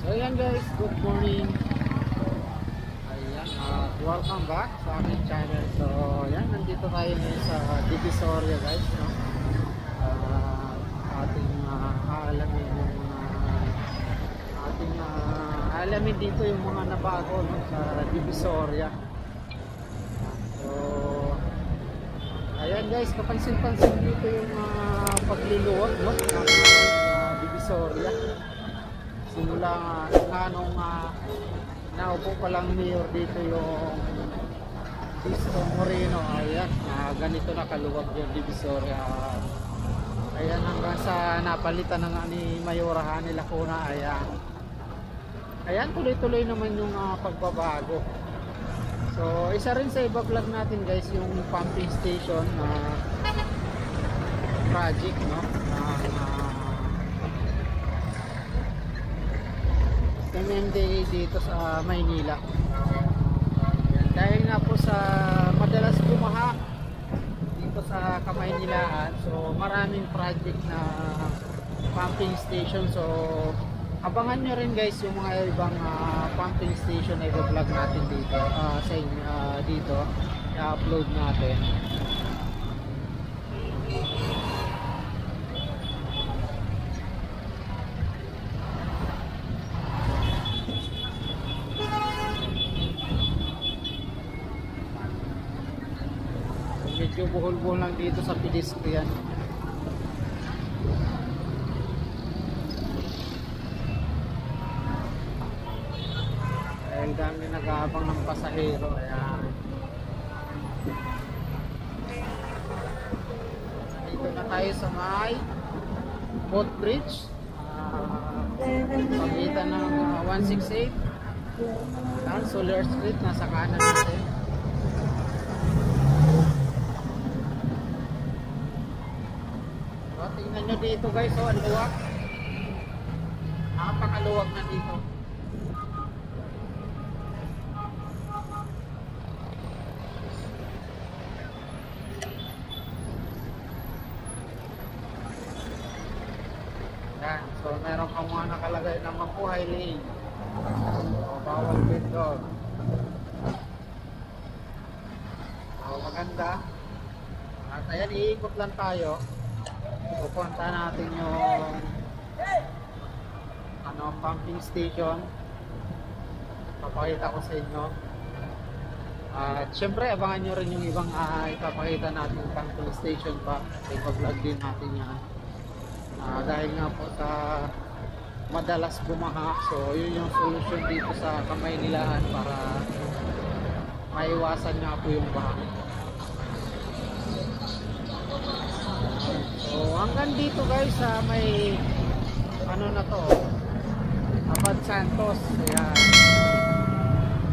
Ayan guys, good morning. Ayan, welcome back sa aking channel. So, ayan, nandito tayo ngayon sa Divisoria guys, no? Ating aalamin yung alamin dito yung mga nabago, no, sa Divisoria. So, ayan guys, kapansin-pansin dito yung pagluluwag, no, ng Divisoria. Simula nung naupo pa lang mayor dito yung Isko Moreno. Ayan, ganito na kaluwag yung Divisoria. Ayan, hanggang sa napalitan na nga ni Mayora Hani Lacuna. Ayan, tuloy-tuloy naman yung pagbabago. So, isa rin sa iba-vlog natin guys, yung pumping station project, no, MMDA dito sa Maynila. Ayan, dahil nga po sa madalas bumaha dito sa Kamaynilaan, so maraming project na pumping station. So abangan nyo rin guys yung mga ibang pumping station na i-vlog natin dito sa dito i-upload natin. Medyo buhol-buhol lang dito sa pedestrian. Dahil dami nag-aabang ng pasahero. Ayan. Dito na tayo sa may boat bridge. Pagitan ng 168. Ayan, Solar Street. Nasa kanan natin. Tingnan nyo dito guys, oh, ang luwag. Napakaluwag na dito. Yan, so meron pa mga nakalagay na mabuhay lane. So, bawal dito. So, maganda. At ayan, iikot lang tayo. Pupunta natin yung pumping station. Papakita ko sa inyo. At syempre abangan nyo rin yung ibang ipapakita natin yung pumping station pa. Ipa-vlog din natin yan. Dahil nga po sa madalas bumaha, so yun yung solution dito sa Kamaynilaan para maiwasan nga po yung baha. So hanggang dito guys sa may na to, Abad Santos. Ayan,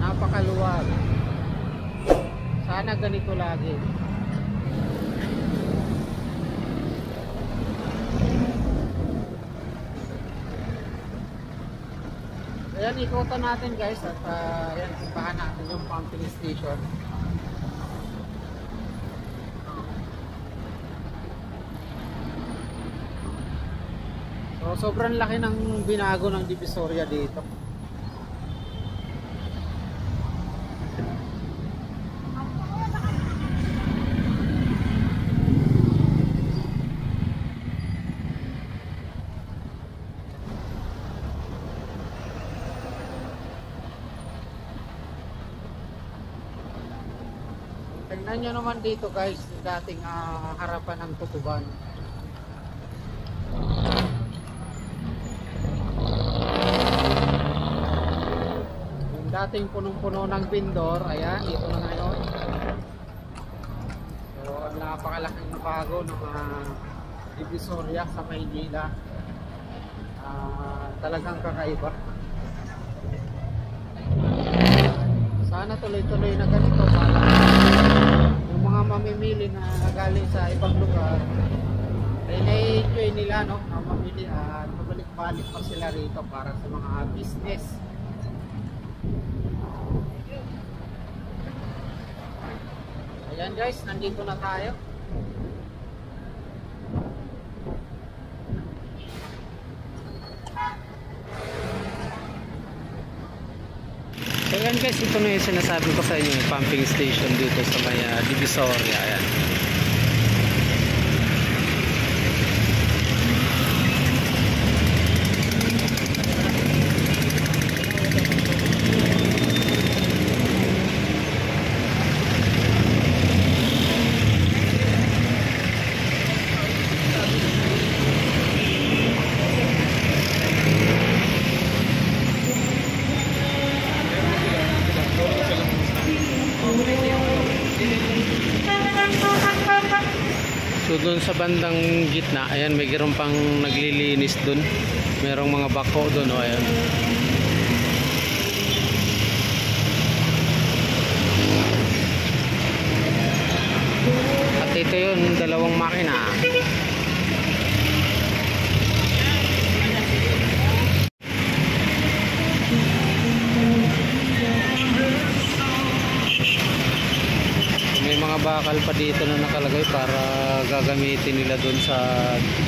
napakaluwag. Sana ganito lagi. Ayan, ikutan natin guys at ayan, sipahan natin yung pumping station. So, sobrang laki ng binago ng Divisoria dito. Tingnan nyo naman dito guys, dating harapan ng Tutuban. Dating punong-puno ng Pindor, ayan, dito na ngayon. So, napakalaking nabago ng Divisoria sa Maynila. Talagang kakaiba. Sana tuloy-tuloy na ganito para yung mga mamimili na galing sa ibang lugar ay na-enjoy nila, no? Mamili at pabalik-balik pa sila rito para sa mga business. Ayan guys, nandito na tayo. Ayan guys, ito na yung sinasabi ko sa inyo, yung pumping station dito sa may Divisoria. Ayan. So doon sa bandang gitna, ayan, may mayroon pang naglilinis doon. Merong mga bako doon, oh, ayan. At ito yun, dalawang makina. May mga bakal pa dito na nakalagay para gagamitin nila doon sa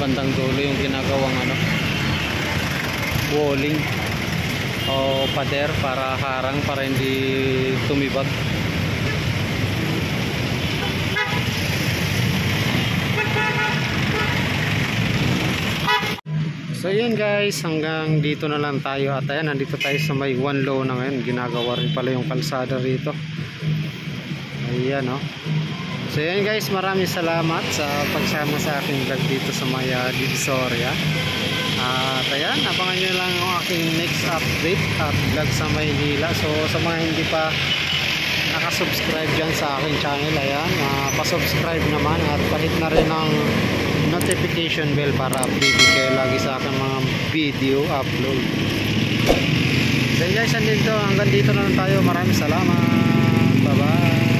bandang dulo, yung ginagawang walling o pader para harang, para hindi tumibag. So yun guys, hanggang dito na lang tayo. At ayan, nandito tayo sa may one low na ngayon. Ginagawa rin pala yung kalsada rito. Ayan, oh. So yan guys, maraming salamat sa pagsama sa aking vlog dito sa may Divisoria. At ayan, abangan nyo lang ang aking next update at vlog sa Maynila. So sa mga hindi pa nakasubscribe dyan sa aking channel, ayan, pasubscribe naman at pahit na rin ang notification bell para updated kayo lagi sa aking mga video upload. So guys, hanggang dito na lang tayo. Maraming salamat. Bye bye.